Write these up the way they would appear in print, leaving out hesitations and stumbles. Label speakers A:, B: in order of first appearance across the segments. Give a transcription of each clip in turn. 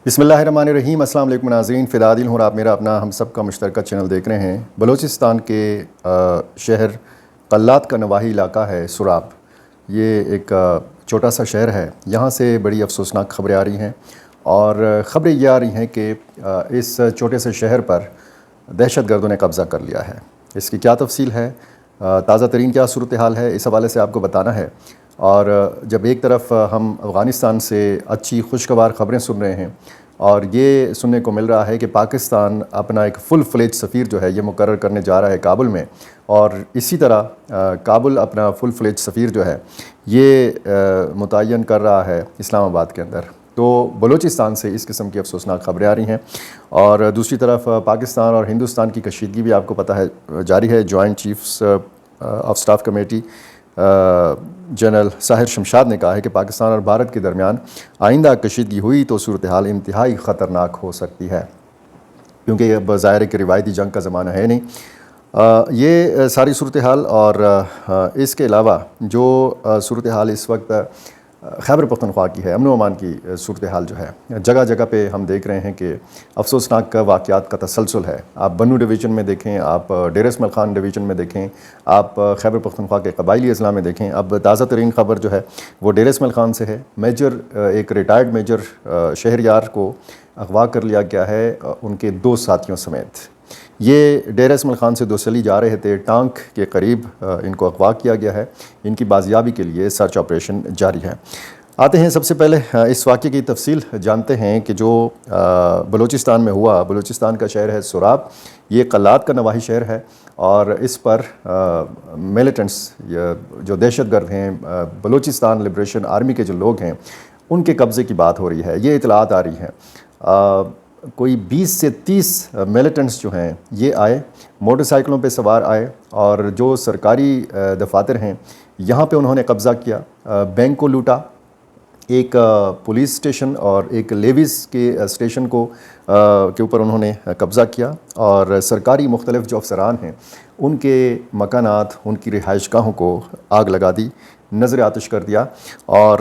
A: بسم اللہ الرحمن الرحیم۔ السلام علیکم ناظرین، فدا دل ہوں، آپ میرا اپنا ہم سب کا مشترکہ چینل دیکھ رہے ہیں۔ بلوچستان کے شہر قلات کا نواحی علاقہ ہے سراب۔ یہ ایک چھوٹا سا شہر ہے۔ یہاں سے بڑی افسوسناک خبریں آ رہی ہیں، اور خبریں یہ آ رہی ہیں کہ اس چھوٹے سے شہر پر دہشت گردوں نے قبضہ کر لیا ہے۔ اس کی کیا تفصیل ہے، تازہ ترین کیا صورتحال ہے، اس حوالے سے آپ کو بتانا ہے۔ اور جب ایک طرف ہم افغانستان سے اچھی خوشگوار خبریں سن رہے ہیں، اور یہ سننے کو مل رہا ہے کہ پاکستان اپنا ایک فل فلیج سفیر جو ہے یہ مقرر کرنے جا رہا ہے کابل میں، اور اسی طرح کابل اپنا فل فلیج سفیر جو ہے یہ متعین کر رہا ہے اسلام آباد کے اندر، تو بلوچستان سے اس قسم کی افسوسناک خبریں آ رہی ہیں۔ اور دوسری طرف پاکستان اور ہندوستان کی کشیدگی بھی آپ کو پتہ ہے جاری ہے۔ Joint chiefs of staff committee general Sahir Shamshad نے کہا ہے کہ پاکستان اور بھارت کے درمیان آئندہ کشیدگی ہوئی تو صورتحال انتہائی خطرناک ہو سکتی ہے، کیونکہ یہ بظاہر کہ روایتی جنگ کا زمانہ ہے نہیں۔ یہ ساری صورتحال اور اس کے علاوہ جو صورتحال اس وقت خیبر پختونخوا کی ہے، امن و امان کی صورتحال جو ہے جگہ جگہ پہ ہم دیکھ رہے ہیں کہ افسوسناک واقعات کا تسلسل ہے۔ آپ بنو ڈویژن میں دیکھیں، آپ ڈیر اسماعیل خان ڈویژن میں دیکھیں، آپ خیبر پختونخوا کے قبائلی اضلاع میں دیکھیں۔ اب تازہ ترین خبر جو ہے وہ ڈیر اسماعیل خان سے ہے۔ ایک ریٹائرڈ میجر شہریار کو اغوا کر لیا گیا ہے ان کے 2 ساتھیوں سمیت۔ یہ ڈیر اسماعیل خان سے دوسلی جا رہے تھے، ٹانک کے قریب ان کو اغوا کیا گیا ہے۔ ان کی بازیابی کے لیے سرچ آپریشن جاری ہے۔ آتے ہیں سب سے پہلے اس واقعے کی تفصیل جانتے ہیں کہ جو بلوچستان میں ہوا۔ بلوچستان کا شہر ہے سراب، یہ قلات کا نواحی شہر ہے، اور اس پر میلیٹنٹس جو دہشت گرد ہیں، بلوچستان لبریشن آرمی کے جو لوگ ہیں، ان کے قبضے کی بات ہو رہی ہے۔ یہ اطلاعات آ رہی ہیں کوئی 20 سے 30 میلیٹنٹس جو ہیں یہ آئے، موٹر سائیکلوں پہ سوار آئے، اور جو سرکاری دفاتر ہیں یہاں پہ انہوں نے قبضہ کیا، بینک کو لوٹا، ایک پولیس اسٹیشن اور ایک لیویز کے اسٹیشن کے اوپر انہوں نے قبضہ کیا، اور سرکاری مختلف جو افسران ہیں ان کے مکانات، ان کی رہائش گاہوں کو آگ لگا دی، نظر آتش کر دیا۔ اور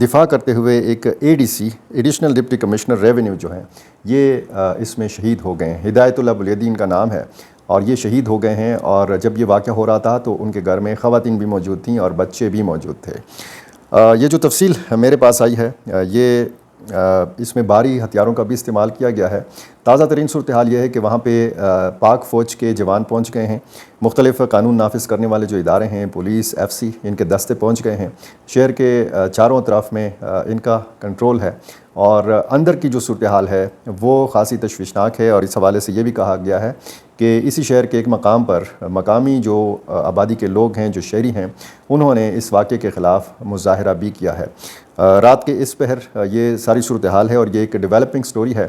A: دفاع کرتے ہوئے ایک ADC additional deputy commissioner revenue جو ہیں یہ اس میں شہید ہو گئے ہیں۔ ہدایت اللہ بلیدی ان کا نام ہے، اور یہ شہید ہو گئے ہیں۔ اور جب یہ واقعہ ہو رہا تھا تو ان کے گھر میں خواتین بھی موجود تھیں اور بچے بھی موجود تھے۔ یہ جو تفصیل میرے پاس آئی ہے یہ اس میں بھاری ہتھیاروں کا بھی استعمال کیا گیا ہے۔ تازہ ترین صورتحال یہ ہے کہ وہاں پہ پاک فوج کے جوان پہنچ گئے ہیں، مختلف قانون نافذ کرنے والے جو ادارے ہیں، پولیس، FC، ان کے دستے پہنچ گئے ہیں۔ شہر کے چاروں اطراف میں ان کا کنٹرول ہے، اور اندر کی جو صورتحال ہے وہ خاصی تشویشناک ہے۔ اور اس حوالے سے یہ بھی کہا گیا ہے کہ اسی شہر کے ایک مقام پر مقامی جو آبادی کے لوگ ہیں، جو شہری ہیں، انہوں نے اس واقعے کے خلاف مظاہرہ بھی کیا ہے۔ رات کے اس پہر یہ ساری صورتحال ہے، اور یہ ایک ڈیولپنگ سٹوری ہے۔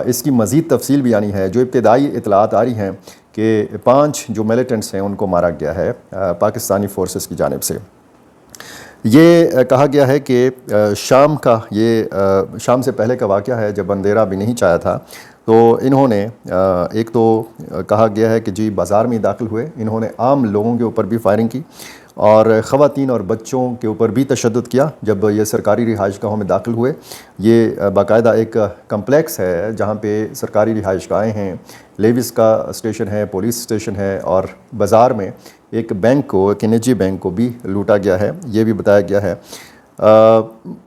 A: اس کی مزید تفصیل بھی آنی ہے۔ جو ابتدائی اطلاعات آ رہی ہیں کہ 5 جو میلیٹنٹس ہیں ان کو مارا گیا ہے پاکستانی فورسز کی جانب سے۔ یہ کہا گیا ہے کہ شام سے پہلے کا واقعہ ہے، جب اندھیرا بھی نہیں چاہا تھا، تو انہوں نے ایک تو کہا گیا ہے کہ جی بازار میں داخل ہوئے، انہوں نے عام لوگوں کے اوپر بھی فائرنگ کی، اور خواتین اور بچوں کے اوپر بھی تشدد کیا جب یہ سرکاری رہائش گاہوں میں داخل ہوئے۔ یہ باقاعدہ ایک کمپلیکس ہے جہاں پہ سرکاری رہائش گاہیں ہیں، لیویز کا اسٹیشن ہے، پولیس اسٹیشن ہے، اور بازار میں ایک بینک کو، ایک نجی بینک کو بھی لوٹا گیا ہے، یہ بھی بتایا گیا ہے۔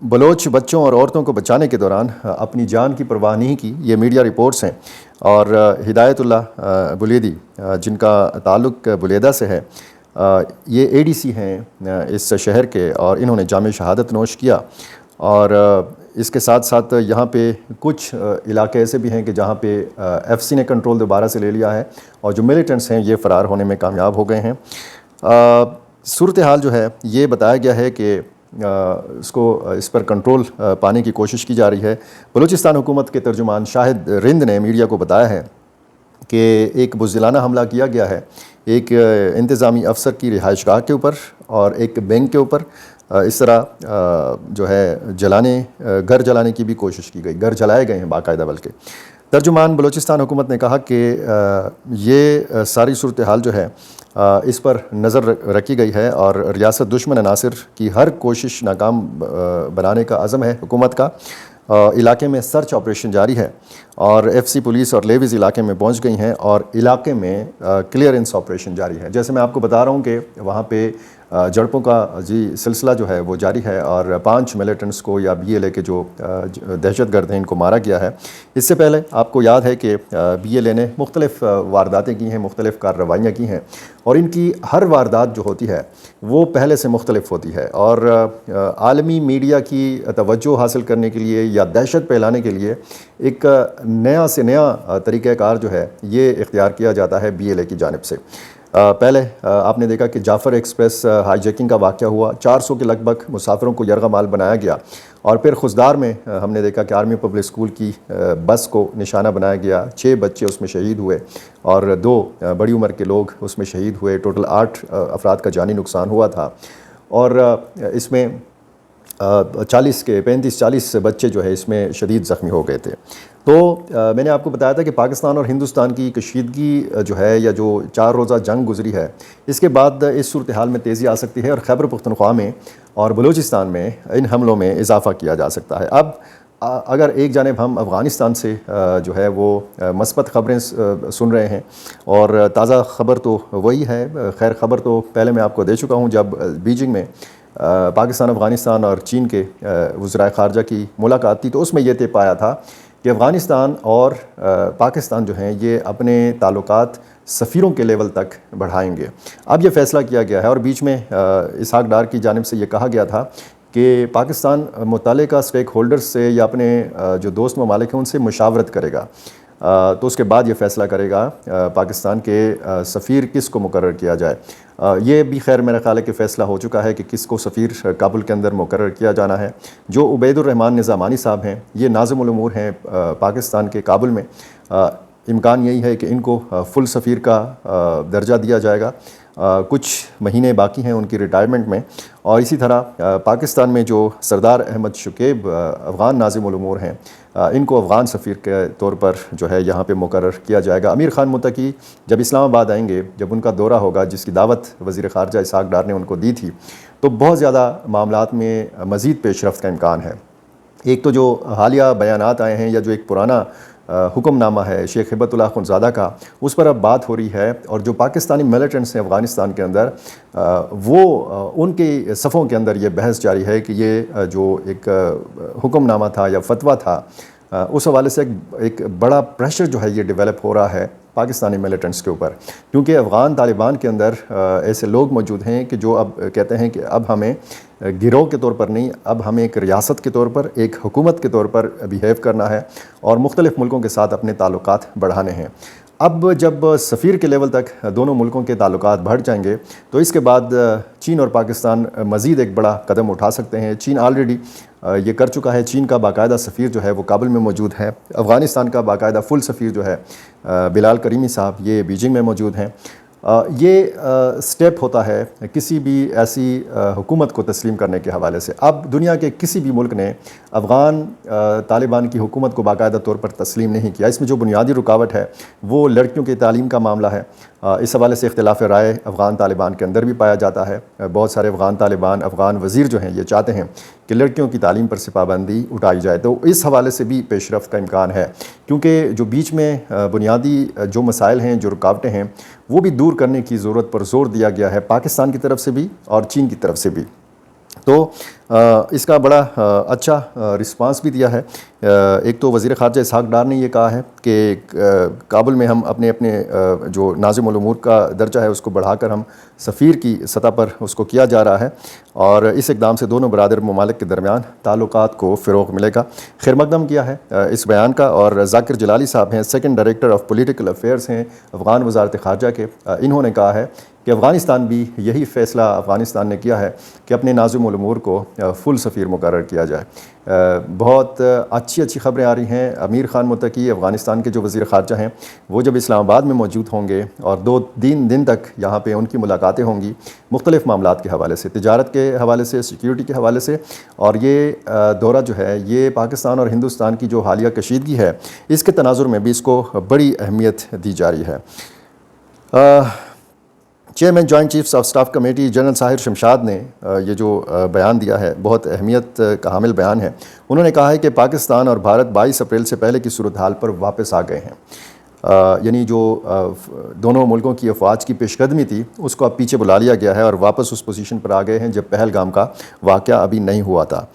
A: بلوچ بچوں اور عورتوں کو بچانے کے دوران اپنی جان کی پرواہ نہیں کی، یہ میڈیا رپورٹس ہیں۔ اور ہدایت اللہ بلیدی جن کا تعلق بلیدہ سے ہے، یہ ADC ہیں اس شہر کے، اور انہوں نے جامع شہادت نوش کیا۔ اور اس کے ساتھ ساتھ یہاں پہ کچھ علاقے ایسے بھی ہیں کہ جہاں پہ FC نے کنٹرول دوبارہ سے لے لیا ہے، اور جو ملیٹنٹس ہیں یہ فرار ہونے میں کامیاب ہو گئے ہیں۔ صورتحال جو ہے یہ بتایا گیا ہے کہ اس پر کنٹرول پانے کی کوشش کی جا رہی ہے۔ بلوچستان حکومت کے ترجمان شاہد رند نے میڈیا کو بتایا ہے کہ ایک بزدلانہ حملہ کیا گیا ہے ایک انتظامی افسر کی رہائش گاہ کے اوپر اور ایک بینک کے اوپر۔ اس طرح جو ہے گھر جلانے کی بھی کوشش کی گئی، گھر جلائے گئے ہیں باقاعدہ۔ بلکہ ترجمان بلوچستان حکومت نے کہا کہ یہ ساری صورتحال جو ہے اس پر نظر رکھی گئی ہے، اور ریاست دشمن عناصر کی ہر کوشش ناکام بنانے کا عزم ہے حکومت کا۔ علاقے میں سرچ آپریشن جاری ہے اور ایف سی پولیس اور لیویز علاقے میں پہنچ گئی ہیں اور علاقے میں کلیئرنس آپریشن جاری ہے۔ جیسے میں آپ کو بتا رہا ہوں کہ وہاں پہ جھڑپوں کا سلسلہ جو ہے وہ جاری ہے اور 5 ملیٹنٹس کو یا بی ایل اے کے جو دہشت گرد ہیں ان کو مارا گیا ہے۔ اس سے پہلے آپ کو یاد ہے کہ بی ایل اے نے مختلف وارداتیں کی ہیں، مختلف کارروائیاں کی ہیں اور ان کی ہر واردات جو ہوتی ہے وہ پہلے سے مختلف ہوتی ہے اور عالمی میڈیا کی توجہ حاصل کرنے کے لیے یا دہشت پھیلانے کے لیے ایک نیا سے نیا طریقہ کار جو ہے یہ اختیار کیا جاتا ہے بی ایل اے کی جانب سے۔ پہلے آپ نے دیکھا کہ جعفر ایکسپریس ہائی جیکنگ کا واقعہ ہوا، 400 کے لگ بھگ مسافروں کو یرغمال بنایا گیا اور پھر خزدار میں ہم نے دیکھا کہ آرمی پبلک اسکول کی بس کو نشانہ بنایا گیا، 6 بچے اس میں شہید ہوئے اور 2 بڑی عمر کے لوگ اس میں شہید ہوئے، ٹوٹل 8 افراد کا جانی نقصان ہوا تھا اور اس میں 35-40 بچے جو ہے اس میں شدید زخمی ہو گئے تھے۔ تو میں نے آپ کو بتایا تھا کہ پاکستان اور ہندوستان کی کشیدگی جو ہے یا جو 4 روزہ جنگ گزری ہے اس کے بعد اس صورتحال میں تیزی آ سکتی ہے اور خیبر پختونخوا میں اور بلوچستان میں ان حملوں میں اضافہ کیا جا سکتا ہے۔ اب اگر ایک جانب ہم افغانستان سے جو ہے وہ مثبت خبریں سن رہے ہیں اور تازہ خبر تو وہی ہے، خیر خبر تو پہلے میں آپ کو دے چکا ہوں جب بیجنگ میں پاکستان، افغانستان اور چین کے وزرائے خارجہ کی ملاقات تھی تو اس میں یہ طے پایا تھا کہ افغانستان اور پاکستان جو ہیں یہ اپنے تعلقات سفیروں کے لیول تک بڑھائیں گے۔ اب یہ فیصلہ کیا گیا ہے اور بیچ میں اسحاق ڈار کی جانب سے یہ کہا گیا تھا کہ پاکستان متعلقہ اسٹیک ہولڈرز سے یا اپنے جو دوست ممالک ہیں ان سے مشاورت کرے گا، تو اس کے بعد یہ فیصلہ کرے گا پاکستان کے سفیر کس کو مقرر کیا جائے۔ یہ بھی خیر میرا خیال ہے کہ فیصلہ ہو چکا ہے کہ کس کو سفیر کابل کے اندر مقرر کیا جانا ہے۔ جو عبید الرحمن نظامانی صاحب ہیں یہ ناظم الامور ہیں پاکستان کے کابل میں، امکان یہی ہے کہ ان کو فل سفیر کا درجہ دیا جائے گا، کچھ مہینے باقی ہیں ان کی ریٹائرمنٹ میں۔ اور اسی طرح پاکستان میں جو سردار احمد شکیب افغان ناظم الامور ہیں ان کو افغان سفیر کے طور پر جو ہے یہاں پہ مقرر کیا جائے گا۔ امیر خان متقی جب اسلام آباد آئیں گے، جب ان کا دورہ ہوگا جس کی دعوت وزیر خارجہ اسحاق ڈار نے ان کو دی تھی، تو بہت زیادہ معاملات میں مزید پیش رفت کا امکان ہے۔ ایک تو جو حالیہ بیانات آئے ہیں یا جو ایک پرانا حکم نامہ ہے شیخ ہبت اللہ اخندزادہ کا، اس پر اب بات ہو رہی ہے اور جو پاکستانی ملیٹنٹس ہیں افغانستان کے اندر وہ ان کے صفوں کے اندر یہ بحث جاری ہے کہ یہ جو ایک حکم نامہ تھا یا فتویٰ تھا اس حوالے سے ایک بڑا پریشر جو ہے یہ ڈیولپ ہو رہا ہے پاکستانی ملیٹنٹس کے اوپر، کیونکہ افغان طالبان کے اندر ایسے لوگ موجود ہیں کہ جو اب کہتے ہیں کہ اب ہمیں گروہ کے طور پر نہیں، اب ہمیں ایک ریاست کے طور پر، ایک حکومت کے طور پر بیہیو کرنا ہے اور مختلف ملکوں کے ساتھ اپنے تعلقات بڑھانے ہیں۔ اب جب سفیر کے لیول تک دونوں ملکوں کے تعلقات بڑھ جائیں گے تو اس کے بعد چین اور پاکستان مزید ایک بڑا قدم اٹھا سکتے ہیں۔ چین آلریڈی یہ کر چکا ہے، چین کا باقاعدہ سفیر جو ہے وہ کابل میں موجود ہے، افغانستان کا باقاعدہ فل سفیر جو ہے بلال کریمی صاحب یہ بیجنگ میں موجود ہیں۔ یہ سٹیپ ہوتا ہے کسی بھی ایسی حکومت کو تسلیم کرنے کے حوالے سے۔ اب دنیا کے کسی بھی ملک نے افغان طالبان کی حکومت کو باقاعدہ طور پر تسلیم نہیں کیا۔ اس میں جو بنیادی رکاوٹ ہے وہ لڑکیوں کی تعلیم کا معاملہ ہے۔ اس حوالے سے اختلاف رائے افغان طالبان کے اندر بھی پایا جاتا ہے۔ بہت سارے افغان طالبان، افغان وزیر جو ہیں یہ چاہتے ہیں کہ لڑکیوں کی تعلیم پر سے پابندی اٹھائی جائے، تو اس حوالے سے بھی پیش رفت کا امکان ہے، کیونکہ جو بیچ میں بنیادی جو مسائل ہیں، جو رکاوٹیں ہیں، وہ بھی دور کرنے کی ضرورت پر زور دیا گیا ہے پاکستان کی طرف سے بھی اور چین کی طرف سے بھی۔ تو اس کا بڑا اچھا رسپانس بھی دیا ہے۔ ایک تو وزیر خارجہ اسحاق ڈار نے یہ کہا ہے کہ کابل میں ہم اپنے جو ناظم الامور کا درجہ ہے اس کو بڑھا کر ہم سفیر کی سطح پر اس کو کیا جا رہا ہے اور اس اقدام سے دونوں برادر ممالک کے درمیان تعلقات کو فروغ ملے گا۔ خیر مقدم کیا ہے اس بیان کا، اور ذاکر جلالی صاحب ہیں، second director of political affairs ہیں افغان وزارت خارجہ کے، انہوں نے کہا ہے کہ افغانستان بھی یہی فیصلہ افغانستان نے کیا ہے کہ اپنے ناظم الامور کو فل سفیر مقرر کیا جائے۔ بہت اچھی خبریں آ رہی ہیں۔ امیر خان متقی افغانستان کے جو وزیر خارجہ ہیں وہ جب اسلام آباد میں موجود ہوں گے اور 2-3 دن تک یہاں پہ ان کی ملاقاتیں ہوں گی مختلف معاملات کے حوالے سے، تجارت کے حوالے سے، سیکیورٹی کے حوالے سے، اور یہ دورہ جو ہے یہ پاکستان اور ہندوستان کی جو حالیہ کشیدگی ہے اس کے تناظر میں بھی اس کو بڑی اہمیت دی جا رہی ہے۔ Chairman joint chiefs of staff committee general Tahir Shamshad نے یہ جو بیان دیا ہے بہت اہمیت کا حامل بیان ہے. انہوں نے کہا ہے کہ پاکستان اور بھارت 22 اپریل سے پہلے کی صورتحال پر واپس آ گئے ہیں. یعنی جو دونوں ملکوں کی افواج کی پیش قدمی تھی اس کو اب پیچھے بلا لیا گیا ہے اور واپس اس پوزیشن پر آ گئے ہیں جب پہلگام کا واقعہ ابھی نہیں ہوا تھا.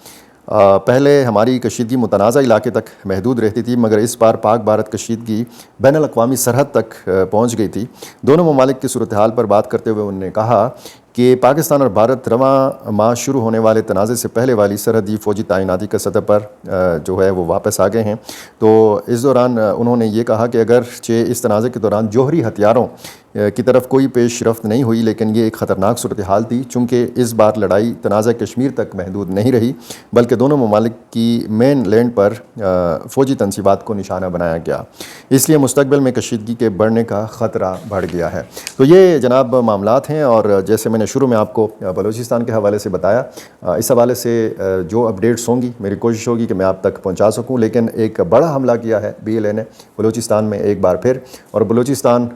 A: پہلے ہماری کشیدگی متنازع علاقے تک محدود رہتی تھی، مگر اس بار پاک بھارت کشیدگی بین الاقوامی سرحد تک پہنچ گئی تھی. دونوں ممالک کی صورتحال پر بات کرتے ہوئے انہوں نے کہا کہ پاکستان اور بھارت رواں ماہ شروع ہونے والے تنازع سے پہلے والی سرحدی فوجی تعیناتی کا سطح پر جو ہے وہ واپس آ گئے ہیں. تو اس دوران انہوں نے یہ کہا کہ اگرچہ اس تنازع کے دوران جوہری ہتھیاروں کی طرف کوئی پیش رفت نہیں ہوئی، لیکن یہ ایک خطرناک صورتحال تھی چونکہ اس بار لڑائی تنازع کشمیر تک محدود نہیں رہی بلکہ دونوں ممالک کی مین لینڈ پر فوجی تنصیبات کو نشانہ بنایا گیا. اس لیے مستقبل میں کشیدگی کے بڑھنے کا خطرہ بڑھ گیا ہے. تو یہ جناب معاملات ہیں، اور جیسے میں نے شروع میں آپ کو بلوچستان کے حوالے سے بتایا، اس حوالے سے جو اپڈیٹس ہوں گی میری کوشش ہوگی کہ میں آپ تک پہنچا سکوں. لیکن ایک بڑا حملہ کیا ہے BLA نے بلوچستان میں ایک بار پھر، اور بلوچستان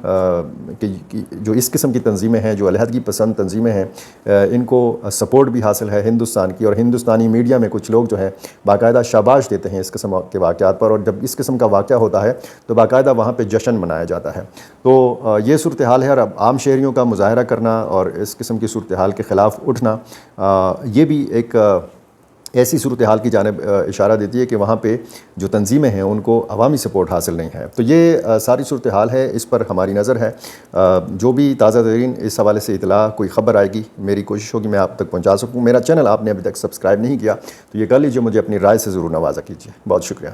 A: جو اس قسم کی تنظیمیں ہیں، جو علیحدگی پسند تنظیمیں ہیں، ان کو سپورٹ بھی حاصل ہے ہندوستان کی، اور ہندوستانی میڈیا میں کچھ لوگ جو ہیں باقاعدہ شاباش دیتے ہیں اس قسم کے واقعات پر، اور جب اس قسم کا واقعہ ہوتا ہے تو باقاعدہ وہاں پہ جشن منایا جاتا ہے. تو یہ صورتحال ہے، اور اب عام شہریوں کا مظاہرہ کرنا اور اس قسم کی صورتحال کے خلاف اٹھنا یہ بھی ایک ایسی صورتحال کی جانب اشارہ دیتی ہے کہ وہاں پہ جو تنظیمیں ہیں ان کو عوامی سپورٹ حاصل نہیں ہے. تو یہ ساری صورتحال ہے، اس پر ہماری نظر ہے. جو بھی تازہ ترین اس حوالے سے اطلاع کوئی خبر آئے گی میری کوشش ہوگی میں آپ تک پہنچا سکوں. میرا چینل آپ نے ابھی تک سبسکرائب نہیں کیا تو یہ کر لیجیے، مجھے اپنی رائے سے ضرور نوازا کیجیے. بہت شکریہ.